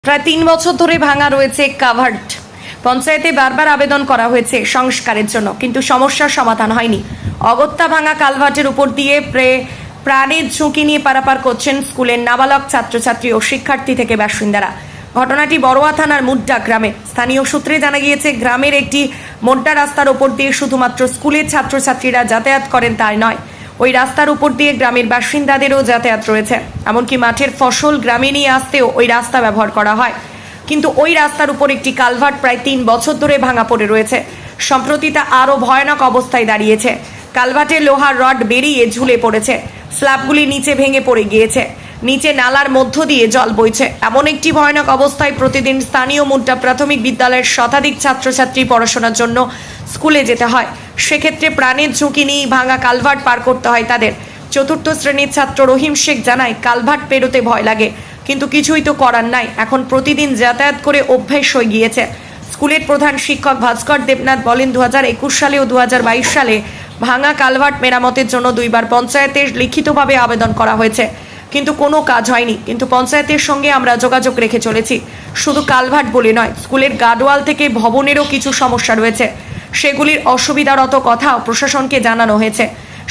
প্রায় ৩ বছর ধরে ভাঙা রয়েছে কাভার্ড। পঞ্চায়েতে বারবার আবেদন করা হয়েছে সংস্কারের জন্য, কিন্তু সমস্যার সমাধান হয়নি। অগত্যা ভাঙা কালভার্টের উপর দিয়ে প্রাণের ঝুঁকি নিয়ে পারাপার করছেন স্কুলের নাবালক ছাত্রছাত্রী ও শিক্ষার্থী থেকে বাসিন্দারা। ঘটনাটি বড়ুয়া থানার মুড্ডা গ্রামে। স্থানীয় সূত্রে জানা গিয়েছে, গ্রামের একটি মোড্ডা রাস্তার উপর দিয়ে শুধুমাত্র স্কুলের ছাত্রছাত্রীরা যাতায়াত করেন তাই নয়, ওই রাস্তার উপর দিয়ে গ্রামের বাসিন্দাদেরও যাতায়াত রয়েছে। এমনকি মাঠের ফসল গ্রামে নিয়ে আসতেও ওই রাস্তা ব্যবহার করা হয়। কিন্তু ওই রাস্তার উপর একটি কালভার্ট প্রায় ৩ বছর ধরে ভাঙা পড়ে রয়েছে। সম্প্রতি তা আরও ভয়ানক অবস্থায় দাঁড়িয়েছে। কালভার্টের লোহার রড বেরিয়ে ঝুলে পড়েছে, স্ল্যাবগুলি নিচে ভেঙে পড়ে গিয়েছে, নিচে নালার মধ্য দিয়ে জল বইছে। এমন একটি ভয়ানক অবস্থায় প্রতিদিন স্থানীয় মুড্ডা প্রাথমিক বিদ্যালয়ের শতাধিক ছাত্রছাত্রী পড়াশোনার জন্য স্কুলে যেতে হয়। সেক্ষেত্রে প্রাণের ঝুঁকি নিয়ে ভাঙা কালভার্ট পার করতে হয় তাদের। চতুর্থ শ্রেণীর ছাত্র রহিম শেখ জানায়, কালভার্ট পেরোতে ভয় লাগে, কিন্তু কিছুই তো করার নাই। এখন প্রতিদিন যাতায়াত করে অভ্যেস হয়ে গিয়েছে। স্কুলের প্রধান শিক্ষক ভাস্কর দেবনাথ বলেন, 2021 সালে ও 2022 সালে ভাঙা কালভার্ট মেরামতের জন্য 2 বার পঞ্চায়েতে লিখিতভাবে আবেদন করা হয়েছে, কিন্তু কোনো কাজ হয়নি। কিন্তু পঞ্চায়েতের সঙ্গে আমরা যোগাযোগ রেখে চলেছি। শুধু কালভার্ট বলে নয়, স্কুলের গার্ডওয়াল থেকে ভবনেরও কিছু সমস্যা রয়েছে, সেগুলির অসুবিধারত কথাও প্রশাসনকে জানানো হয়েছে।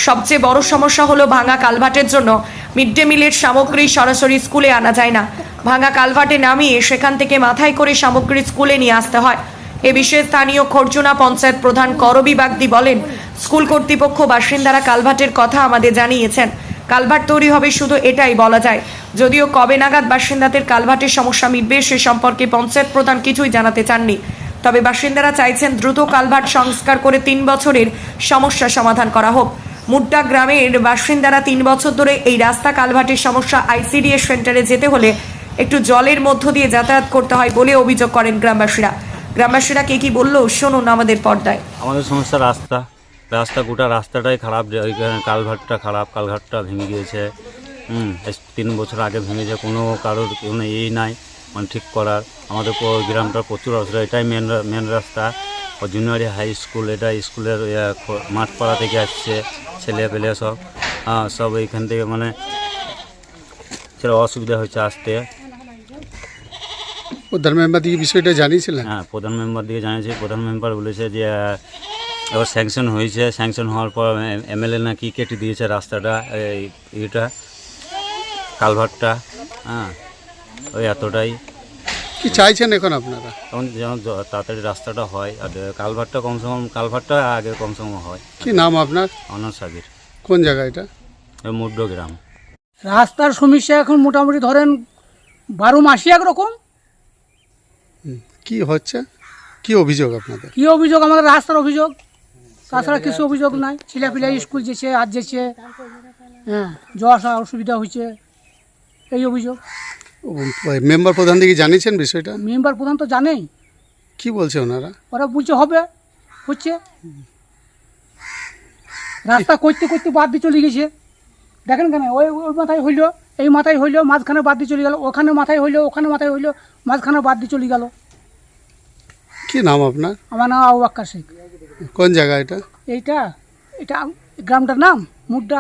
সবচেয়ে বড় সমস্যা হলো, ভাঙা কালভার্টের জন্য মিড ডে মিলের সামগ্রী সরাসরি স্কুলে আনা যায় না। ভাঙা কালভার্টে নামিয়ে সেখান থেকে মাথায় করে সামগ্রী স্কুলে নিয়ে আসতে হয়। এ বিষয়ে স্থানীয় খরজুনা পঞ্চায়েত প্রধান করবি বাগদি বলেন, স্কুল কর্তৃপক্ষ বাসিন্দারা কালভার্টের কথা আমাদের জানিয়েছেন। কালভার্ট তৈরি হবে শুধু এটাই বলা যায়, যদিও কবে নাগাদ বাসিন্দাদের কালভার্টের সমস্যা মিটবে সে সম্পর্কে পঞ্চায়েত প্রধান কিছুই জানাতে চাননি। তবে বাসিন্দারা চাইছেন দ্রুত কালভার্ট সংস্কার করে 3 বছরের সমস্যা সমাধান করা হোক। মুড্ডা গ্রামের বাসিন্দারা 3 বছর ধরে এই রাস্তা কালভার্টের সমস্যা আইসিডিএস সেন্টারে যেতে হলে একটু জলের মধ্য দিয়ে যাতায়াত করতে হয় বলে অভিযোগ করেন গ্রামবাসীরা কে কি বললো শুনুন আমাদের পর্দায়। আমাদের সমস্যা রাস্তা গোটা রাস্তাটাই খারাপ, কালভার্টটা খারাপ, কালভার্টটা ভেঙে গিয়েছে। 3 বছর আগে ভেঙেছে, কোনো কারোর কোনো নাই মানে ঠিক করার। আমাদের গ্রামটার প্রচুর অসুবিধা। এটাই মেন রাস্তা, জুনিয়র হাই স্কুল, এটা স্কুলের মাঠপাড়া থেকে আসছে ছেলে পেলে সব এইখান থেকে মানে সেটা অসুবিধা হচ্ছে আসতে। প্রধান মেম্বার দিকে বিষয়টা জানিয়েছিলেন? হ্যাঁ, প্রধান মেম্বার দিকে জানিয়েছি। প্রধান মেম্বার বলেছে যে এবার স্যাংশন হয়েছে, স্যাংশন হওয়ার পর এমএলএ নাকি কেটে দিয়েছে রাস্তাটা, এটা কালভার্টটা। ওই এতটাই। কি চাইছেন এখন আপনারা? এখন যেন তাড়াতাড়ি রাস্তাটা হয়, আর কালভার্টটা কালভার্টটা আগে কমসে কম হয়। কি নাম আপনার? অনার সাবির। কোন জায়গা এটা? মুড্ডা গ্রাম। রাস্তার সমস্যা এখন মোটামুটি ধরেন 12 মাসই একরকম। কি হচ্ছে, কি অভিযোগ আপনাদের? কি অভিযোগ? আমাদের রাস্তার অভিযোগ, তাছাড়া কিছু অভিযোগ নাই। ছেলেপিলা স্কুল যেছে, আজ যেছে, যাওয়া আসা অসুবিধা হয়েছে, এই অভিযোগ। মেম্বার প্রধান দিকে জানিয়েছেন বিষয়টা? মেম্বার প্রধান তো জানেই। কি বলছে ওনারা? ওরা বলছে হবে, হচ্ছে। রাস্তা করতে করতে বাদ দিয়ে চলে গেছে, দেখেন কেন? ওই মাথায় হইলো, এই মাথায় হইলো, মাঝখানে বাদ দিয়ে চলে গেল, ওখানে মাথায় হইলো, ওখানে মাথায় হইলো, মাঝখানে বাদ দিয়ে চলে গেল। কি নাম আপনার? আমার নাম আবু বাক্কার শেখ। কোন জায়গা এটা? এটা গ্রামটার নাম মুড্ডা।